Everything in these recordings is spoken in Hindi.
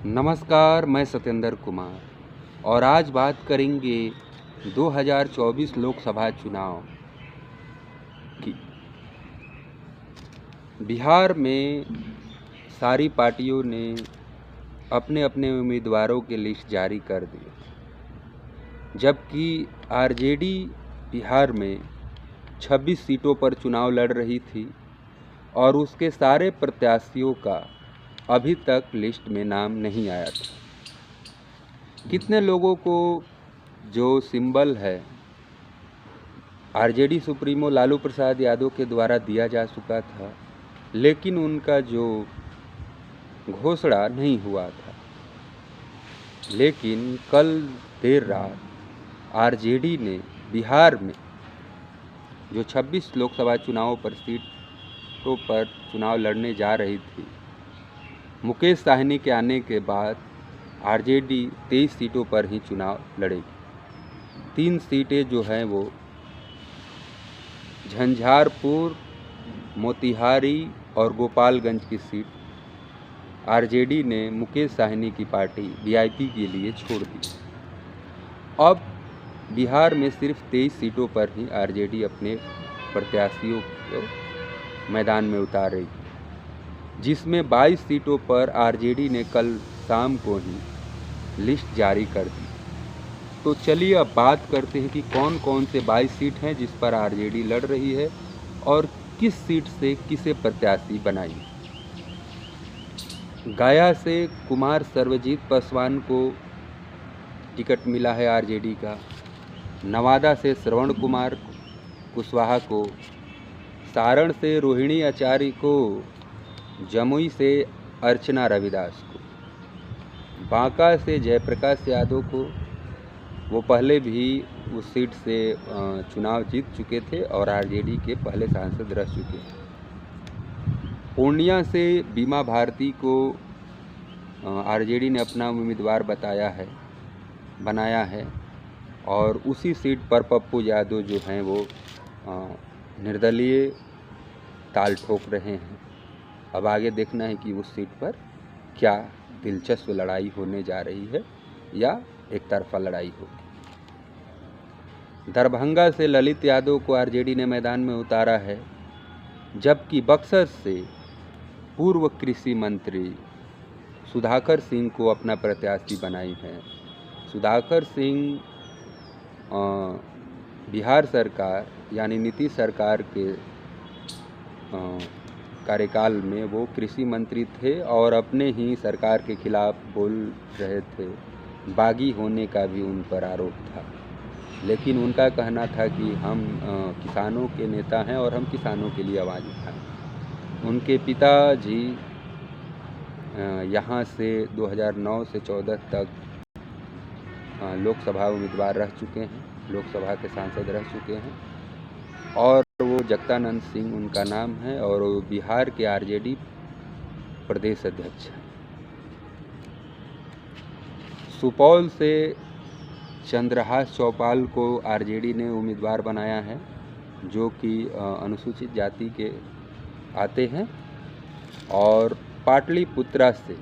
नमस्कार, मैं सत्येंद्र कुमार और आज बात करेंगे 2024 लोकसभा चुनाव की। बिहार में सारी पार्टियों ने अपने अपने उम्मीदवारों के लिस्ट जारी कर दिए, जबकि आरजेडी बिहार में 26 सीटों पर चुनाव लड़ रही थी और उसके सारे प्रत्याशियों का अभी तक लिस्ट में नाम नहीं आया था। कितने लोगों को जो सिंबल है आरजेडी सुप्रीमो लालू प्रसाद यादव के द्वारा दिया जा चुका था, लेकिन उनका जो घोषणा नहीं हुआ था। लेकिन कल देर रात आरजेडी ने बिहार में जो 26 लोकसभा चुनावों पर सीटों पर चुनाव लड़ने जा रही थी, मुकेश साहनी के आने के बाद आरजेडी 23 सीटों पर ही चुनाव लड़ेगी। 3 सीटें जो हैं वो झंझारपुर, मोतिहारी और गोपालगंज की सीट आरजेडी ने मुकेश साहनी की पार्टी वीआईपी के लिए छोड़ दी। अब बिहार में सिर्फ 23 सीटों पर ही आरजेडी अपने प्रत्याशियों को मैदान में उतार रही, जिसमें 22 सीटों पर आरजेडी ने कल शाम को ही लिस्ट जारी कर दी। तो चलिए अब बात करते हैं कि कौन कौन से 22 सीट हैं जिस पर आरजेडी लड़ रही है और किस सीट से किसे प्रत्याशी बनाई। गया से कुमार सर्वजीत पासवान को टिकट मिला है आरजेडी का, नवादा से श्रवण कुमार कुशवाहा को, सारण से रोहिणी आचार्य को, जमुई से अर्चना रविदास को, बांका से जयप्रकाश यादव को, वो पहले भी उस सीट से चुनाव जीत चुके थे और आरजेडी के पहले सांसद रह चुके हैं। पूर्णिया से बीमा भारती को आरजेडी ने अपना उम्मीदवार बनाया है और उसी सीट पर पप्पू यादव जो हैं वो निर्दलीय ताल ठोक रहे हैं। अब आगे देखना है कि उस सीट पर क्या दिलचस्प लड़ाई होने जा रही है या एक तरफा लड़ाई होगी। दरभंगा से ललित यादव को आरजेडी ने मैदान में उतारा है, जबकि बक्सर से पूर्व कृषि मंत्री सुधाकर सिंह को अपना प्रत्याशी बनाई है। सुधाकर सिंह बिहार सरकार यानी नीतीश सरकार के कार्यकाल में वो कृषि मंत्री थे और अपने ही सरकार के खिलाफ बोल रहे थे। बागी होने का भी उन पर आरोप था, लेकिन उनका कहना था कि हम किसानों के नेता हैं और हम किसानों के लिए आवाज़ उठाएं। उनके पिताजी यहाँ से 2009 से 14 तक लोकसभा उम्मीदवार रह चुके हैं, लोकसभा के सांसद रह चुके हैं और वो जगदानंद सिंह उनका नाम है और वो बिहार के आरजेडी प्रदेश अध्यक्ष हैं। सुपौल से चंद्रहास चौपाल को आरजेडी ने उम्मीदवार बनाया है, जो कि अनुसूचित जाति के आते हैं। और पाटलिपुत्रा से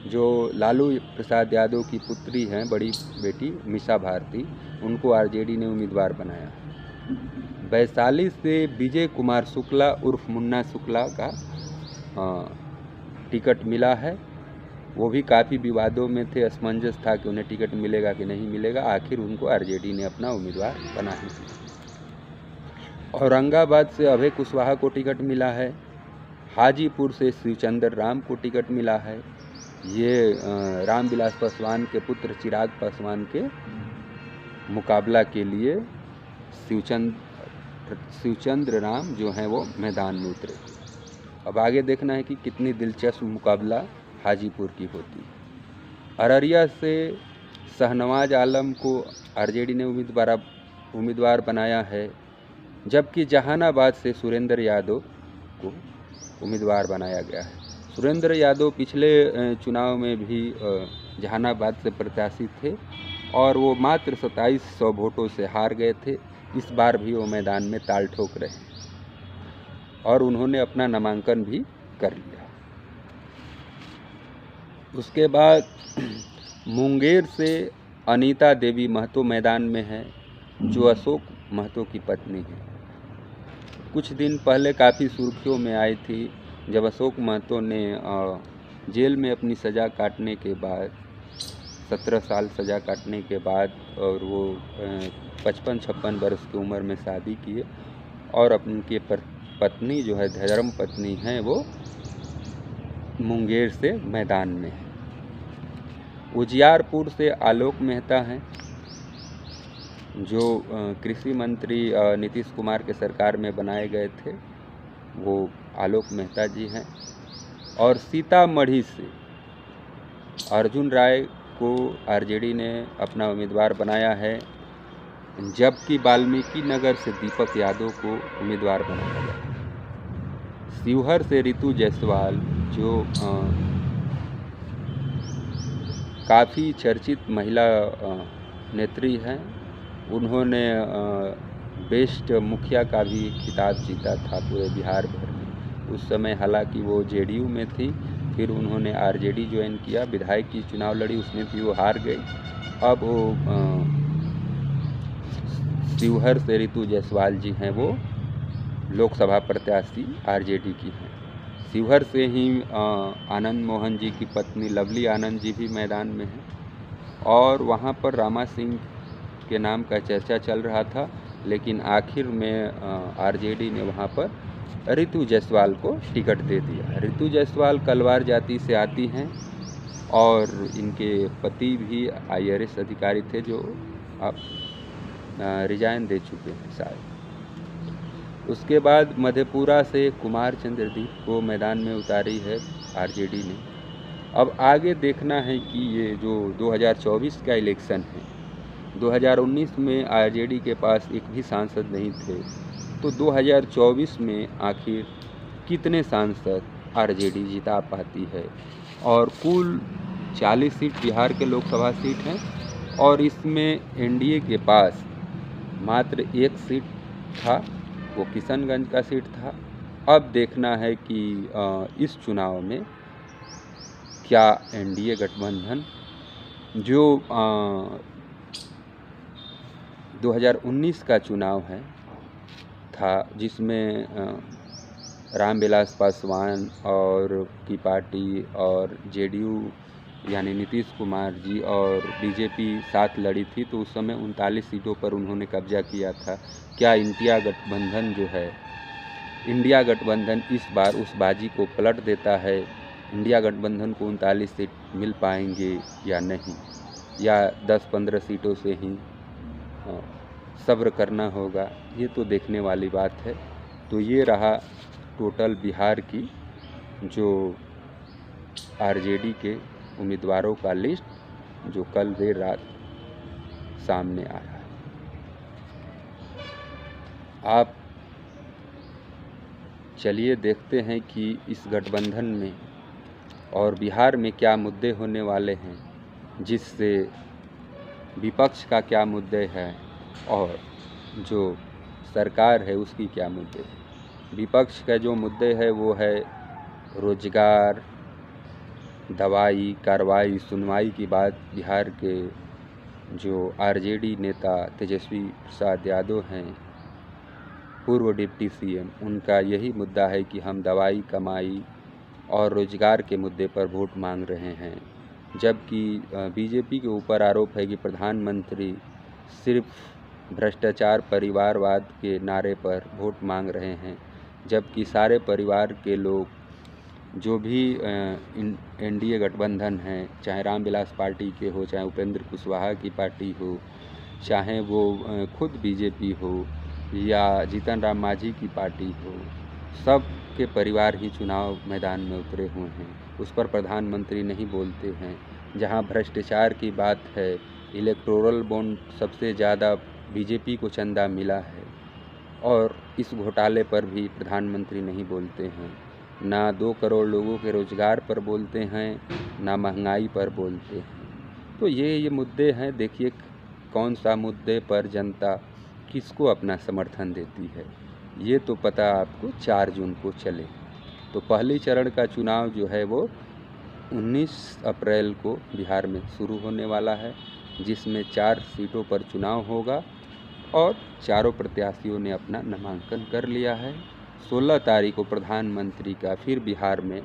जो लालू प्रसाद यादव की पुत्री हैं, बड़ी बेटी मीसा भारती, उनको आरजेडी ने उम्मीदवार बनाया है। वैशाली से विजय कुमार शुक्ला उर्फ मुन्ना शुक्ला का टिकट मिला है। वो भी काफ़ी विवादों में थे, असमंजस था कि उन्हें टिकट मिलेगा कि नहीं मिलेगा। आखिर उनको आरजेडी ने अपना उम्मीदवार बना ही दिया। औरंगाबाद से अभय कुशवाहा को टिकट मिला है। हाजीपुर से शिवचंद्र राम को टिकट मिला है। ये रामविलास पासवान के पुत्र चिराग पासवान के मुकाबला के लिए शिवचंद्र राम जो हैं वो मैदान में उतरे। अब आगे देखना है कि कितनी दिलचस्प मुकाबला हाजीपुर की होती है। अररिया से शहनवाज आलम को आरजेडी ने उम्मीदवार बनाया है, जबकि जहानाबाद से सुरेंद्र यादव को उम्मीदवार बनाया गया है। सुरेंद्र यादव पिछले चुनाव में भी जहानाबाद से प्रत्याशी थे और वो मात्र 2700 वोटों से हार गए थे। इस बार भी वो मैदान में ताल ठोक रहे हैं और उन्होंने अपना नामांकन भी कर लिया। उसके बाद मुंगेर से अनीता देवी महतो मैदान में है, जो अशोक महतो की पत्नी है। कुछ दिन पहले काफ़ी सुर्खियों में आई थी जब अशोक महतो ने जेल में अपनी सज़ा काटने के बाद 17 साल सज़ा काटने के बाद और वो 55-56 वर्ष की उम्र में शादी किए और उनके पत्नी जो है धर्म पत्नी हैं वो मुंगेर से मैदान में है। उजियारपुर से आलोक मेहता हैं जो कृषि मंत्री नीतीश कुमार के सरकार में बनाए गए थे, वो आलोक मेहता जी हैं। और सीतामढ़ी से अर्जुन राय को आरजेडी ने अपना उम्मीदवार बनाया है, जबकि वाल्मीकि नगर से दीपक यादव को उम्मीदवार बनाया गया। शिवहर से रितु जायसवाल जो काफ़ी चर्चित महिला नेत्री हैं, उन्होंने बेस्ट मुखिया का भी खिताब जीता था पूरे बिहार भर में। उस समय हालांकि वो जेडीयू में थी, फिर उन्होंने आरजेडी ज्वाइन किया, विधायक की चुनाव लड़ी, उसमें भी वो हार गई। अब वो शिवहर से रितु जायसवाल जी हैं, वो लोकसभा प्रत्याशी आरजेडी की हैं। शिवहर से ही आनंद मोहन जी की पत्नी लवली आनंद जी भी मैदान में हैं और वहाँ पर रामा सिंह के नाम का चर्चा चल रहा था, लेकिन आखिर में आरजेडी ने वहाँ पर रितु जायसवाल को टिकट दे दिया। रितु जायसवाल कलवार जाति से आती हैं और इनके पति भी IRS अधिकारी थे जो अब रिजाइन दे चुके हैं शायद। उसके बाद मधेपुरा से कुमार चंद्रदीप को मैदान में उतारी है आरजेडी ने। अब आगे देखना है कि ये जो 2024 का इलेक्शन है, 2019 में आरजेडी के पास एक भी सांसद नहीं थे, तो 2024 में आखिर कितने सांसद आरजेडी जिता पाती है। और कुल 40 सीट बिहार के लोकसभा सीट हैं और इसमें एनडीए के पास मात्र एक सीट था, वो किशनगंज का सीट था। अब देखना है कि इस चुनाव में क्या एनडीए गठबंधन जो 2019 का चुनाव था, जिसमें रामविलास पासवान और की पार्टी और जेडीयू यानी नीतीश कुमार जी और बीजेपी साथ लड़ी थी, तो उस समय 39 सीटों पर उन्होंने कब्जा किया था। क्या इंडिया गठबंधन इस बार उस बाजी को पलट देता है? इंडिया गठबंधन को 39 सीट मिल पाएंगे या नहीं, या 10-15 सीटों से ही सब्र करना होगा, ये तो देखने वाली बात है। तो ये रहा टोटल बिहार की जो आरजेडी के उम्मीदवारों का लिस्ट जो कल देर रात सामने आया है। आप चलिए देखते हैं कि इस गठबंधन में और बिहार में क्या मुद्दे होने वाले हैं, जिससे विपक्ष का क्या मुद्दे हैं और जो सरकार है उसकी क्या मुद्दे हैं। विपक्ष का जो मुद्दे है वो है रोजगार, दवाई, कार्रवाई, सुनवाई की बात। बिहार के जो आरजेडी नेता तेजस्वी प्रसाद यादव हैं, पूर्व डिप्टी सीएम, उनका यही मुद्दा है कि हम दवाई, कमाई और रोजगार के मुद्दे पर वोट मांग रहे हैं। जबकि बीजेपी के ऊपर आरोप है कि प्रधानमंत्री सिर्फ भ्रष्टाचार, परिवारवाद के नारे पर वोट मांग रहे हैं, जबकि सारे परिवार के लोग जो भी एनडीए गठबंधन हैं, चाहे रामविलास पार्टी के हो, चाहे उपेंद्र कुशवाहा की पार्टी हो, चाहे वो खुद बीजेपी हो या जीतन राम मांझी की पार्टी हो, सब के परिवार ही चुनाव मैदान में उतरे हुए हैं। उस पर प्रधानमंत्री नहीं बोलते हैं। जहां भ्रष्टाचार की बात है, इलेक्टोरल बॉन्ड सबसे ज़्यादा बीजेपी को चंदा मिला है और इस घोटाले पर भी प्रधानमंत्री नहीं बोलते हैं। ना 2 करोड़ लोगों के रोजगार पर बोलते हैं, ना महंगाई पर बोलते हैं। तो ये मुद्दे हैं। देखिए कौन सा मुद्दे पर जनता किसको अपना समर्थन देती है, ये तो पता आपको 4 जून को चले। तो पहली चरण का चुनाव जो है वो 19 अप्रैल को बिहार में शुरू होने वाला है, जिसमें 4 सीटों पर चुनाव होगा और चारों प्रत्याशियों ने अपना नामांकन कर लिया है। 16 तारीख को प्रधानमंत्री का फिर बिहार में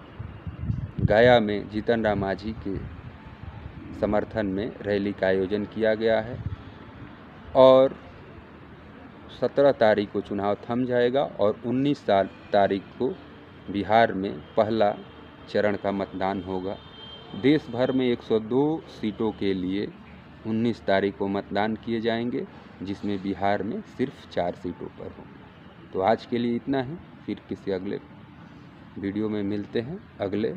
गया में जीतन राम मांझी के समर्थन में रैली का आयोजन किया गया है और 17 तारीख को चुनाव थम जाएगा और 19 तारीख को बिहार में पहला चरण का मतदान होगा। देश भर में 102 सीटों के लिए 19 तारीख को मतदान किए जाएंगे, जिसमें बिहार में सिर्फ 4 सीटों पर होंगे। तो आज के लिए इतना ही, फिर किसी अगले वीडियो में मिलते हैं अगले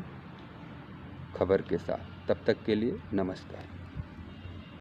खबर के साथ। तब तक के लिए नमस्कार।